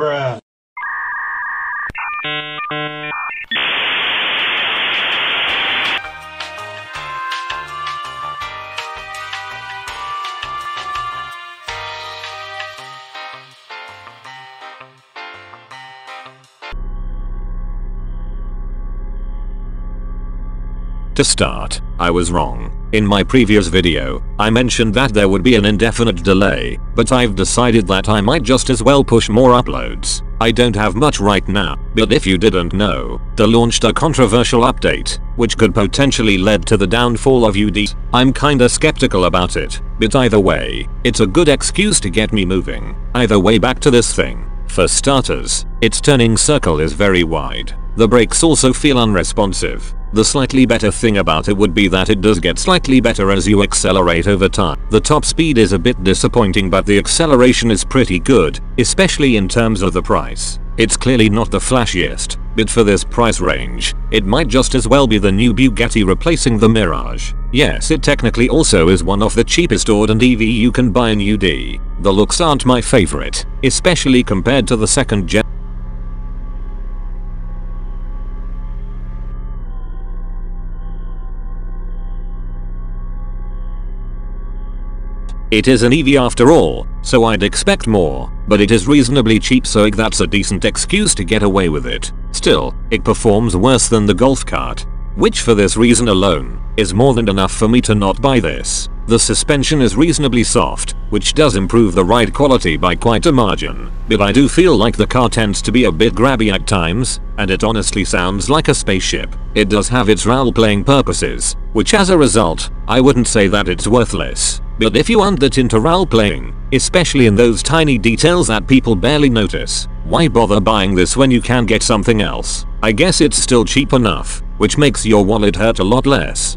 Bruh. To start, I was wrong. In my previous video, I mentioned that there would be an indefinite delay, but I've decided that I might just as well push more uploads. I don't have much right now, but if you didn't know, they launched a controversial update, which could potentially lead to the downfall of UD. I'm kinda skeptical about it, but either way, it's a good excuse to get me moving. Either way, back to this thing. For starters, its turning circle is very wide. The brakes also feel unresponsive. The slightly better thing about it would be that it does get slightly better as you accelerate over time. The top speed is a bit disappointing, but the acceleration is pretty good, especially in terms of the price. It's clearly not the flashiest, but for this price range, it might just as well be the new Bugatti replacing the Mirage. Yes, it technically also is one of the cheapest ordinary EV you can buy in UD. The looks aren't my favorite, especially compared to the second gen. It is an EV after all, so I'd expect more, but it is reasonably cheap, so that's a decent excuse to get away with it. Still, it performs worse than the Golf cart, which for this reason alone, is more than enough for me to not buy this. The suspension is reasonably soft, which does improve the ride quality by quite a margin, but I do feel like the car tends to be a bit grabby at times, and it honestly sounds like a spaceship. It does have its role-playing purposes, which as a result, I wouldn't say that it's worthless. But if you aren't that into role-playing, especially in those tiny details that people barely notice, why bother buying this when you can get something else? I guess it's still cheap enough, which makes your wallet hurt a lot less.